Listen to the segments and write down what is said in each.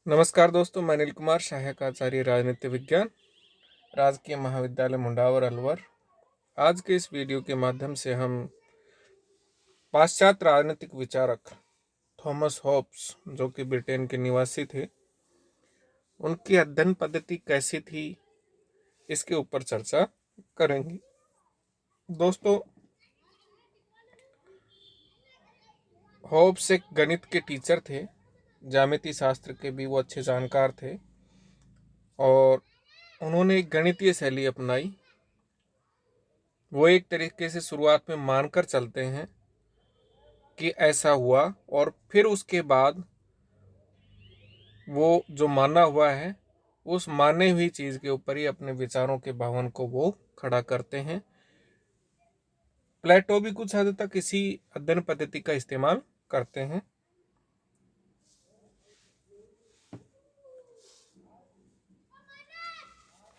नमस्कार दोस्तों, मैं अनिल कुमार, सहायक आचार्य राजनीति विज्ञान, राजकीय महाविद्यालय मुंडावर अलवर। आज के इस वीडियो के माध्यम से हम पाश्चात्य राजनीतिक विचारक थॉमस हॉब्स, जो कि ब्रिटेन के निवासी थे, उनकी अध्ययन पद्धति कैसी थी, इसके ऊपर चर्चा करेंगे। दोस्तों, हॉब्स एक गणित के टीचर थे, ज्यामिति शास्त्र के भी वो अच्छे जानकार थे और उन्होंने एक गणितीय शैली अपनाई। वो एक तरीके से शुरुआत में मानकर चलते हैं कि ऐसा हुआ और फिर उसके बाद वो जो माना हुआ है उस माने हुई चीज़ के ऊपर ही अपने विचारों के भावन को वो खड़ा करते हैं। प्लेटो भी कुछ हद तक इसी अध्ययन पद्धति का इस्तेमाल करते हैं।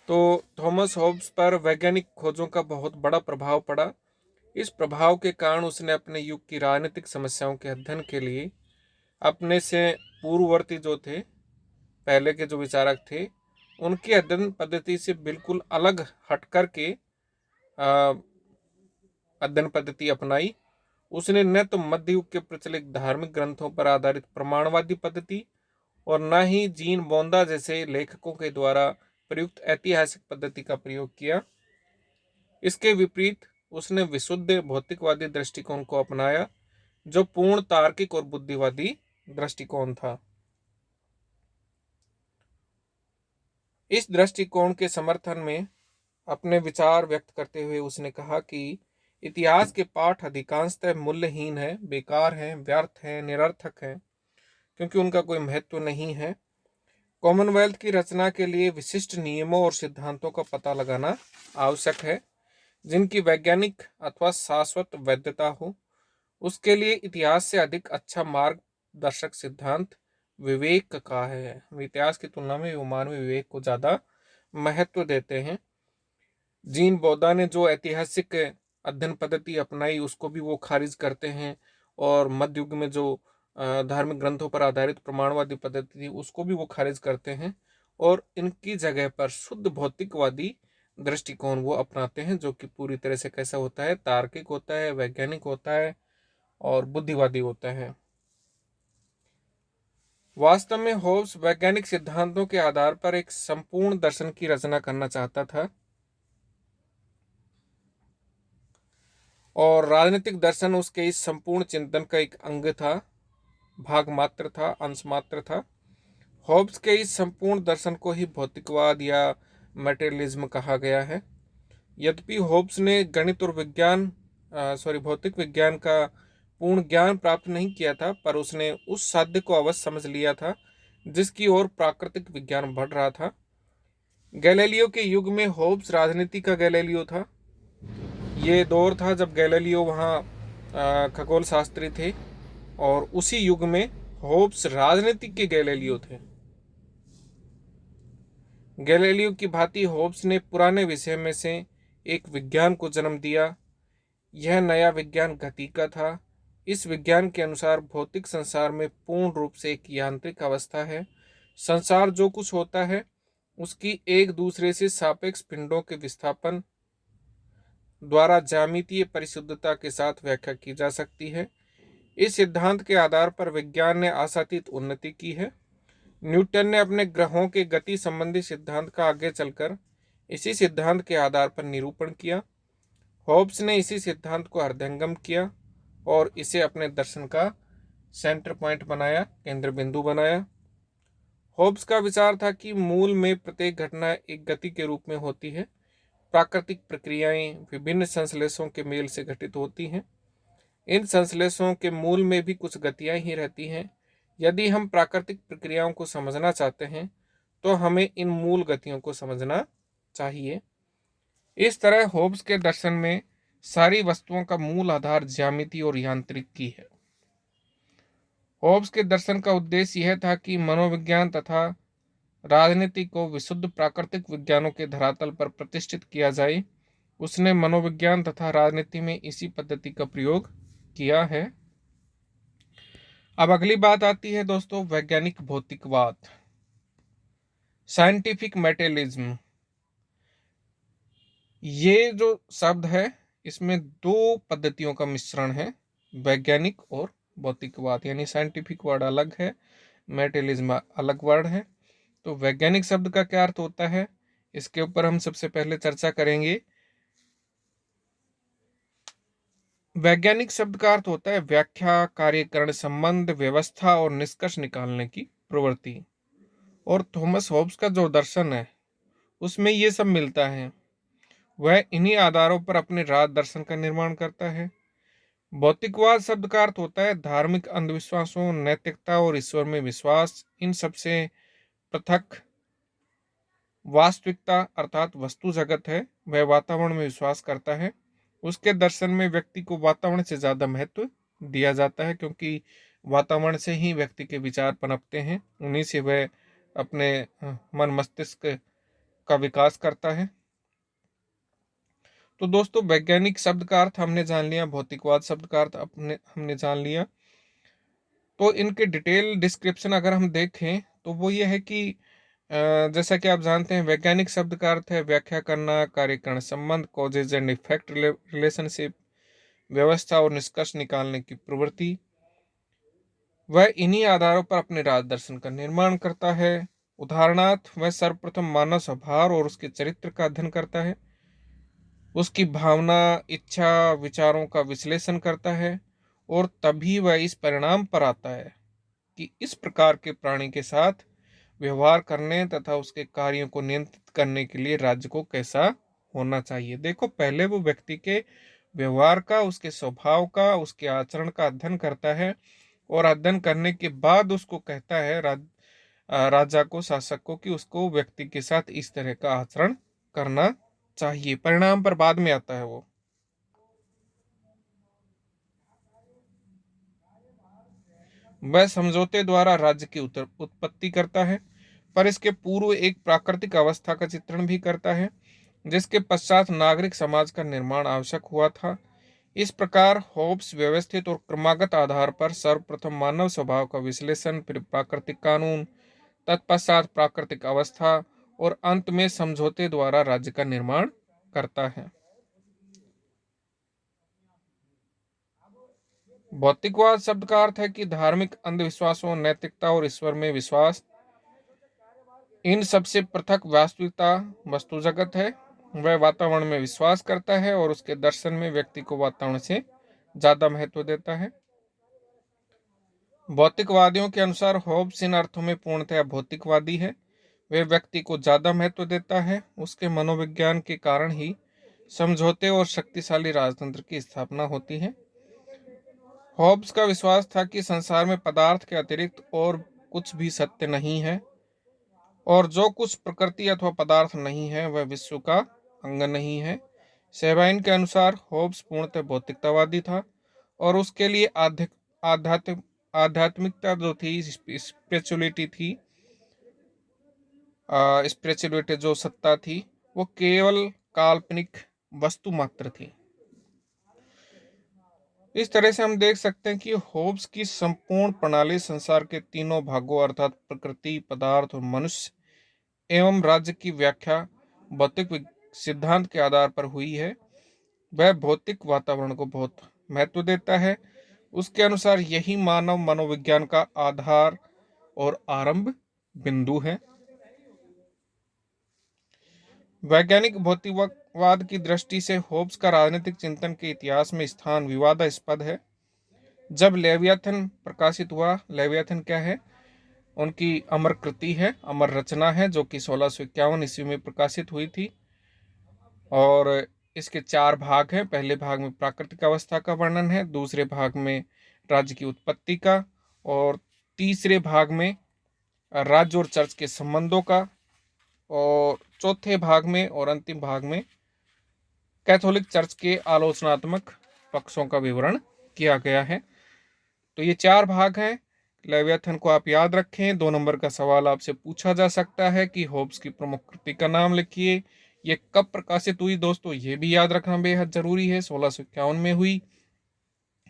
तो थॉमस हॉब्स पर वैज्ञानिक खोजों का बहुत बड़ा प्रभाव पड़ा। इस प्रभाव के कारण उसने अपने युग की राजनीतिक समस्याओं के अध्ययन के लिए अपने से पूर्ववर्ती जो थे, पहले के जो विचारक थे, उनकी अध्ययन पद्धति से बिल्कुल अलग हट कर के अध्ययन पद्धति अपनाई। उसने न तो मध्य युग के प्रचलित धार्मिक ग्रंथों पर आधारित प्रमाणवादी पद्धति और न ही जीन बोंदा जैसे लेखकों के द्वारा प्रयुक्त ऐतिहासिक पद्धति का प्रयोग किया। इसके विपरीत उसने विशुद्ध भौतिकवादी दृष्टिकोण को अपनाया, जो पूर्ण तार्किक और बुद्धिवादी दृष्टिकोण था। इस दृष्टिकोण के समर्थन में अपने विचार व्यक्त करते हुए उसने कहा कि इतिहास के पाठ अधिकांशतः मूल्यहीन है, बेकार हैं, व्यर्थ हैं, निरर्थक हैं, क्योंकि उनका कोई महत्व नहीं है। कॉमनवेल्थ की रचना के लिए विशिष्ट नियमों और सिद्धांतों का पता लगाना आवश्यक है, जिनकी वैज्ञानिक अथवा शाश्वत वैधता हो। उसके लिए इतिहास से अधिक अच्छा मार्गदर्शक सिद्धांत विवेक का है। इतिहास की तुलना में वो मानवीय विवेक को ज़्यादा महत्व देते हैं। जीन बौद्धा ने जो ऐतिहासिक अध्ययन पद्धति अपनाई उसको भी वो खारिज करते हैं, और मध्य युग में जो धार्मिक ग्रंथों पर आधारित प्रमाणवादी पद्धति थी उसको भी वो खारिज करते हैं, और इनकी जगह पर शुद्ध भौतिकवादी दृष्टिकोण वो अपनाते हैं, जो कि पूरी तरह से कैसा होता है, तार्किक होता है, वैज्ञानिक होता है और बुद्धिवादी होता है। वास्तव में होब्स वैज्ञानिक सिद्धांतों के आधार पर एक संपूर्ण दर्शन की रचना करना चाहता था, और राजनीतिक दर्शन उसके इस संपूर्ण चिंतन का एक अंग था, भाग मात्र था, अंश मात्र था। होब्स के इस संपूर्ण दर्शन को ही भौतिकवाद या मटेरियलिज्म कहा गया है। यद्यपि होब्स ने गणित और भौतिक विज्ञान का पूर्ण ज्ञान प्राप्त नहीं किया था, पर उसने उस साध्य को अवश्य समझ लिया था जिसकी ओर प्राकृतिक विज्ञान बढ़ रहा था। गैलीलियो के युग में होब्स राजनीति का गैलीलियो था। ये दौर था जब गैलीलियो वहाँ खगोल शास्त्री थे, और उसी युग में होब्स राजनीति के गैलीलियो थे। गैलीलियो की भांति होब्स ने पुराने विषय में से एक विज्ञान को जन्म दिया। यह नया विज्ञान गति का था। इस विज्ञान के अनुसार भौतिक संसार में पूर्ण रूप से एक यांत्रिक अवस्था है। संसार जो कुछ होता है उसकी एक दूसरे से सापेक्ष पिंडों के विस्थापन द्वारा ज्यामितीय परिशुद्धता के साथ व्याख्या की जा सकती है। इस सिद्धांत के आधार पर विज्ञान ने आशातीत उन्नति की है। न्यूटन ने अपने ग्रहों के गति संबंधी सिद्धांत का आगे चलकर इसी सिद्धांत के आधार पर निरूपण किया। होब्स ने इसी सिद्धांत को हृदयंगम किया और इसे अपने दर्शन का सेंटर पॉइंट बनाया, केंद्र बिंदु बनाया। होब्स का विचार था कि मूल में प्रत्येक घटना एक गति के रूप में होती है। प्राकृतिक प्रक्रियाएं विभिन्न संश्लेषों के मेल से घटित होती हैं। इन संश्लेषों के मूल में भी कुछ गतियां ही रहती हैं। यदि हम प्राकृतिक प्रक्रियाओं को समझना चाहते हैं तो हमें इन मूल गतियों को समझना चाहिए। इस तरह होब्स के दर्शन में सारी वस्तुओं का मूल आधार ज्यामिति और यांत्रिकी है। होब्स के दर्शन का उद्देश्य यह था कि मनोविज्ञान तथा राजनीति को विशुद्ध प्राकृतिक विज्ञानों के धरातल पर प्रतिष्ठित किया जाए। उसने मनोविज्ञान तथा राजनीति में इसी पद्धति का प्रयोग किया है। अब अगली बात आती है दोस्तों, वैज्ञानिक भौतिकवाद। साइंटिफिक मेटेरियलिज्म, ये जो शब्द है इसमें दो पद्धतियों का मिश्रण है, वैज्ञानिक और भौतिकवाद। यानी साइंटिफिक वर्ड अलग है, मेटेरियलिज्म अलग वर्ड है। तो वैज्ञानिक शब्द का क्या अर्थ होता है, इसके ऊपर हम सबसे पहले चर्चा करेंगे। वैज्ञानिक शब्द का अर्थ होता है व्याख्या, कार्यकरण, संबंध, व्यवस्था और निष्कर्ष निकालने की प्रवृत्ति। और थॉमस हॉब्स का जो दर्शन है उसमें ये सब मिलता है। वह इन्हीं आधारों पर अपने राज दर्शन का निर्माण करता है। भौतिकवाद शब्द का अर्थ होता है धार्मिक अंधविश्वासों, नैतिकता और ईश्वर में विश्वास, इन सबसे पृथक वास्तविकता अर्थात वस्तु जगत है, वह वातावरण में विश्वास करता है। उसके दर्शन में व्यक्ति को वातावरण से ज्यादा महत्व दिया जाता है, क्योंकि वातावरण से ही व्यक्ति के विचार पनपते हैं, उन्हीं से वह अपने मन मस्तिष्क का विकास करता है। तो दोस्तों, वैज्ञानिक शब्द का अर्थ हमने जान लिया, भौतिकवाद शब्द का अर्थ हमने जान लिया। तो इनके डिटेल डिस्क्रिप्शन अगर हम देखें तो वो ये है कि जैसा कि आप जानते हैं वैज्ञानिक शब्द का अर्थ है व्याख्या करना, कार्यकरण, संबंध, कॉजेज एंड इफेक्ट, रिलेशनशिप, व्यवस्था और निष्कर्ष निकालने की प्रवृत्ति। वह इन्हीं आधारों पर अपने राज दर्शन का निर्माण करता है। उदाहरणार्थ, वह सर्वप्रथम मानव स्वभाव और उसके चरित्र का अध्ययन करता है, उसकी भावना, इच्छा, विचारों का विश्लेषण करता है, और तभी वह इस परिणाम पर आता है कि इस प्रकार के प्राणी के साथ व्यवहार करने तथा उसके कार्यों को नियंत्रित करने के लिए राज्य को कैसा होना चाहिए। देखो, पहले वो व्यक्ति के व्यवहार का, उसके स्वभाव का, उसके आचरण का अध्ययन करता है, और अध्ययन करने के बाद उसको कहता है राजा को, शासक को, कि उसको व्यक्ति के साथ इस तरह का आचरण करना चाहिए। परिणाम पर बाद में आता है वो। वह समझौते द्वारा राज्य की उत्पत्ति करता है, पर इसके पूर्व एक प्राकृतिक अवस्था का चित्रण भी करता है, जिसके पश्चात नागरिक समाज का निर्माण आवश्यक हुआ था। इस प्रकार होब्स व्यवस्थित और क्रमागत आधार पर सर्वप्रथम मानव स्वभाव का विश्लेषण, फिर प्राकृतिक कानून, तत्पश्चात प्राकृतिक अवस्था, और अंत में समझौते द्वारा राज्य का निर्माण करता है। भौतिकवाद शब्द का अर्थ है कि धार्मिक अंधविश्वासों, नैतिकता और ईश्वर में विश्वास, इन सबसे पृथक वास्तविकता वस्तु जगत है। वह वातावरण में विश्वास करता है और उसके दर्शन में व्यक्ति को वातावरण से ज्यादा महत्व देता है। भौतिकवादियों के अनुसार होब्स इन अर्थों में पूर्णतः भौतिकवादी है। वे व्यक्ति को ज्यादा महत्व देता है। उसके मनोविज्ञान के कारण ही समझौते और शक्तिशाली राजतंत्र की स्थापना होती है। होब्स का विश्वास था कि संसार में पदार्थ के अतिरिक्त और कुछ भी सत्य नहीं है, और जो कुछ प्रकृति अथवा पदार्थ नहीं है वह विश्व का अंग नहीं है। सेबाइन के अनुसार होब्स पूर्णतः भौतिकतावादी था, और उसके लिए आध्यात्म आध्यात्मिकता जो थी, स्पिरिचुअलिटी थी, स्पिरिचुअलिटी जो सत्ता थी, वो केवल काल्पनिक वस्तु मात्र थी। इस तरह से हम देख सकते हैं कि होब्स की संपूर्ण प्रणाली संसार के तीनों भागों अर्थात प्रकृति, पदार्थ और मनुष्य एवं राज्य की व्याख्या भौतिक सिद्धांत के आधार पर हुई है। वह भौतिक वातावरण को बहुत महत्व देता है। उसके अनुसार यही मानव मनोविज्ञान का आधार और आरंभ बिंदु है। वैज्ञानिक भौतिकवाद की दृष्टि से होब्स का राजनीतिक चिंतन के इतिहास में स्थान विवादास्पद है। जब लेवियाथन प्रकाशित हुआ, लेवियाथन क्या है, उनकी अमर कृति है, अमर रचना है, जो कि 1651 ईस्वी में प्रकाशित हुई थी, और इसके 4 भाग हैं। पहले भाग में प्राकृतिक अवस्था का वर्णन है, दूसरे भाग में राज्य की उत्पत्ति का, और तीसरे भाग में राज्य और चर्च के संबंधों का, और चौथे भाग में और अंतिम भाग में कैथोलिक चर्च के आलोचनात्मक पक्षों का विवरण किया गया है। तो ये 4 भाग हैं। लेवियाथन को आप याद रखें। 2 नंबर का सवाल आपसे पूछा जा सकता है कि होब्स की प्रमुख कृति का नाम लिखिए। ये कब प्रकाशित हुई दोस्तों, ये भी याद रखना बेहद जरूरी है। 1651 में हुई।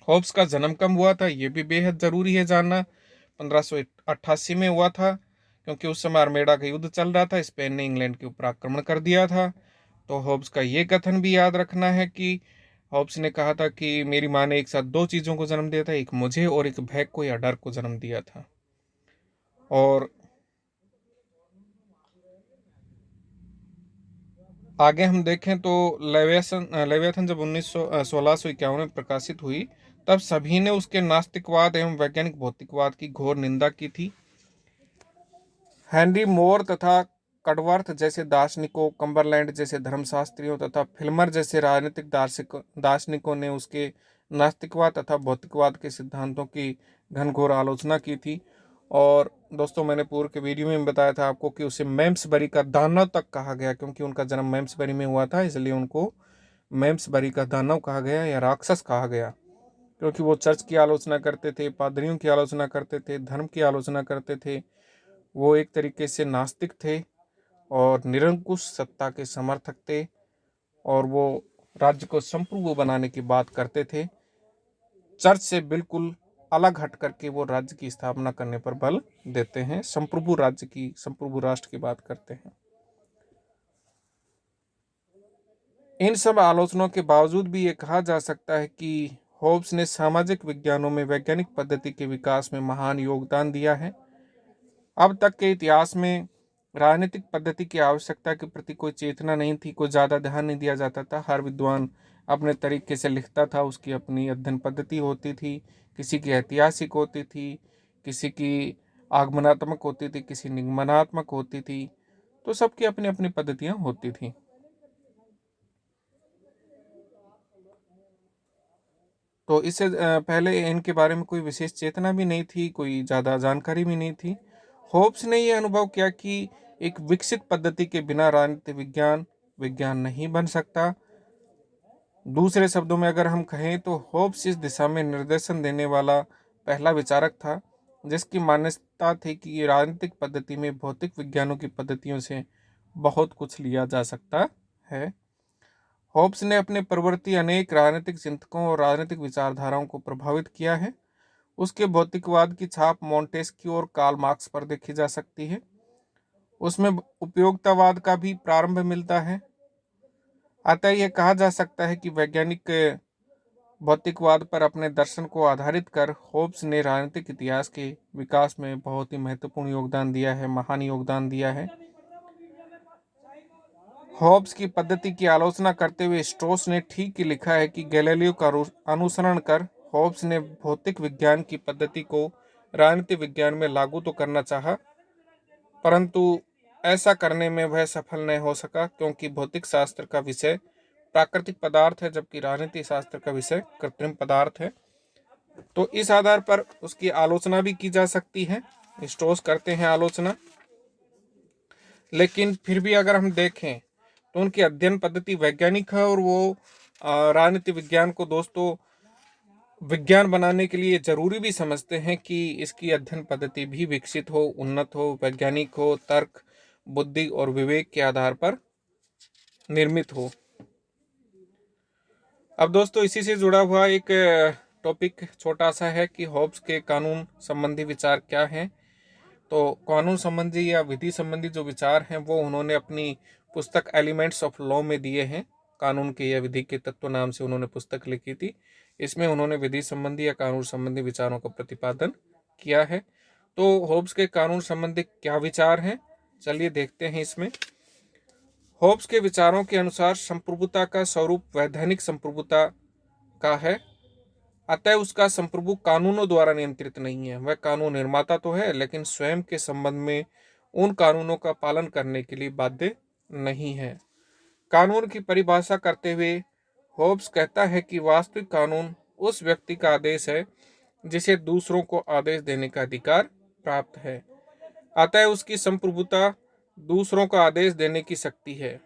होब्स का जन्म कब हुआ था, ये भी बेहद जरूरी है जानना। 1588 में हुआ था, क्योंकि उस समय आर्मेडा का युद्ध चल रहा था, स्पेन ने इंग्लैंड के ऊपर आक्रमण कर दिया था। तो हॉब्स का ये कथन भी याद रखना है कि हॉब्स ने कहा था कि मेरी माँ ने एक साथ दो चीज़ों को जन्म दिया था, एक मुझे और एक भय को या डर को जन्म दिया था। और आगे हम देखें तो लेवियाथन जब 1651 में प्रकाशित हुई, तब सभी ने उसके नास्तिकवाद एवं वैज्ञानिक भौतिकवाद की घोर निंदा की थी। हेनरी मोर तथा कडवर्थ जैसे दार्शनिकों, कम्बरलैंड जैसे धर्मशास्त्रियों तथा फिल्मर जैसे राजनीतिक दार्शनिकों ने उसके नास्तिकवाद तथा भौतिकवाद के सिद्धांतों की घनघोर आलोचना की थी। और दोस्तों, मैंने पूर्व के वीडियो में बताया था आपको कि उसे मेम्सबरी का दानव तक कहा गया, क्योंकि उनका जन्म मेम्सबरी में हुआ था, इसलिए उनको मेम्सबरी का दानव कहा गया या राक्षस कहा गया। क्योंकि वो चर्च की आलोचना करते थे, पादरियों की आलोचना करते थे, धर्म की आलोचना करते थे। वो एक तरीके से नास्तिक थे और निरंकुश सत्ता के समर्थक थे, और वो राज्य को संप्रभु बनाने की बात करते थे। चर्च से बिल्कुल अलग हट करके वो राज्य की स्थापना करने पर बल देते हैं, संप्रभु राज्य की, संप्रभु राष्ट्र की बात करते हैं। इन सब आलोचनाओं के बावजूद भी ये कहा जा सकता है कि होब्स ने सामाजिक विज्ञानों में वैज्ञानिक पद्धति के विकास में महान योगदान दिया है। अब तक के इतिहास में राजनीतिक पद्धति की आवश्यकता के प्रति कोई चेतना नहीं थी, कोई ज़्यादा ध्यान नहीं दिया जाता था। हर विद्वान अपने तरीके से लिखता था, उसकी अपनी अध्ययन पद्धति होती थी, किसी की ऐतिहासिक होती थी, किसी की आगमनात्मक होती थी, किसी निगमनात्मक होती थी। तो सबकी अपनी अपनी पद्धतियाँ होती थी। तो इससे पहले इनके बारे में कोई विशेष चेतना भी नहीं थी, कोई ज़्यादा जानकारी भी नहीं थी। होब्स ने यह अनुभव किया कि एक विकसित पद्धति के बिना राजनीति विज्ञान विज्ञान नहीं बन सकता। दूसरे शब्दों में अगर हम कहें तो होब्स इस दिशा में निर्देशन देने वाला पहला विचारक था, जिसकी मान्यता थी कि राजनीतिक पद्धति में भौतिक विज्ञानों की पद्धतियों से बहुत कुछ लिया जा सकता है। होब्स ने अपने प्रवृत्ति अनेक राजनीतिक चिंतकों और राजनीतिक विचारधाराओं को प्रभावित किया है। उसके भौतिकवाद की छाप मोंटेस्क्यू और कार्ल मार्क्स पर देखी जा सकती है। उसमें उपयोगितावाद का भी प्रारंभ मिलता है। अतः यह कहा जा सकता है कि वैज्ञानिक भौतिकवाद पर अपने दर्शन को आधारित कर होब्स ने राजनीतिक इतिहास के विकास में बहुत ही महत्वपूर्ण योगदान दिया है, महान योगदान दिया है। हॉब्स की पद्धति की आलोचना करते हुए स्ट्रोस ने ठीक ही लिखा है कि गैलीलियो का अनुसरण कर हॉब्स ने भौतिक विज्ञान की पद्धति को राजनीतिक विज्ञान में लागू तो करना चाहा, परंतु ऐसा करने में वह सफल नहीं हो सका, क्योंकि भौतिक शास्त्र का विषय प्राकृतिक पदार्थ है, जबकि राजनीति शास्त्र का विषय कृत्रिम पदार्थ है। तो इस आधार पर उसकी आलोचना भी की जा सकती है, स्ट्रोस करते हैं आलोचना। लेकिन फिर भी अगर हम देखें तो उनकी अध्ययन पद्धति वैज्ञानिक है, और वो राजनीति विज्ञान को दोस्तों विज्ञान बनाने के लिए जरूरी भी समझते हैं कि इसकी अध्ययन पद्धति भी विकसित हो, उन्नत हो, वैज्ञानिक हो, तर्क, बुद्धि और विवेक के आधार पर निर्मित हो। अब दोस्तों, इसी से जुड़ा हुआ एक टॉपिक छोटा सा है कि हॉब्स के कानून संबंधी विचार क्या हैं। तो कानून संबंधी या विधि संबंधी जो विचार हैं वो उन्होंने अपनी पुस्तक एलिमेंट्स ऑफ लॉ में दिए हैं। कानून के या विधि के तत्व नाम से उन्होंने पुस्तक लिखी थी। इसमें उन्होंने विधि संबंधी या कानून संबंधी विचारों का प्रतिपादन किया है। तो होब्स के कानून संबंधी क्या विचार हैं, चलिए देखते हैं इसमें। होब्स के विचारों के अनुसार संप्रभुता का स्वरूप वैधानिक संप्रभुता का है। अतः उसका संप्रभु कानूनों द्वारा नियंत्रित नहीं है। वह कानून निर्माता तो है, लेकिन स्वयं के संबंध में उन कानूनों का पालन करने के लिए बाध्य नहीं है। कानून की परिभाषा करते हुए होब्स कहता है कि वास्तविक कानून उस व्यक्ति का आदेश है जिसे दूसरों को आदेश देने का अधिकार प्राप्त है। अतः उसकी संप्रभुता दूसरों का आदेश देने की शक्ति है।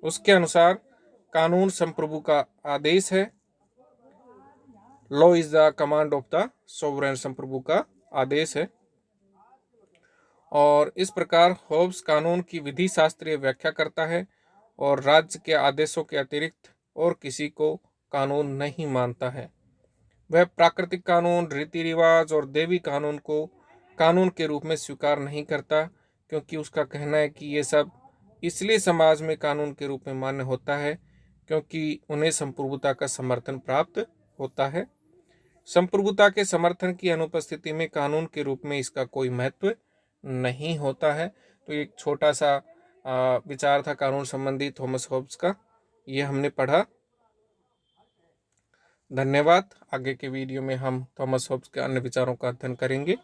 उसके अनुसार कानून संप्रभु का आदेश है। Law is the command of the sovereign, संप्रभु का आदेश है। और इस प्रकार होब्स कानून की विधि शास्त्रीय व्याख्या करता है और राज्य के आदेशों के अतिरिक्त और किसी को कानून नहीं मानता है। वह प्राकृतिक कानून, रीति रिवाज और देवी कानून को कानून के रूप में स्वीकार नहीं करता, क्योंकि उसका कहना है कि ये सब इसलिए समाज में कानून के रूप में मान्य होता है क्योंकि उन्हें संप्रभुता का समर्थन प्राप्त होता है। संप्रभुता के समर्थन की अनुपस्थिति में कानून के रूप में इसका कोई महत्व नहीं होता है। तो एक छोटा सा विचार था कानून संबंधी थॉमस होब्स का, ये हमने पढ़ा। धन्यवाद। आगे के वीडियो में हम थॉमस होब्स के अन्य विचारों का अध्ययन करेंगे।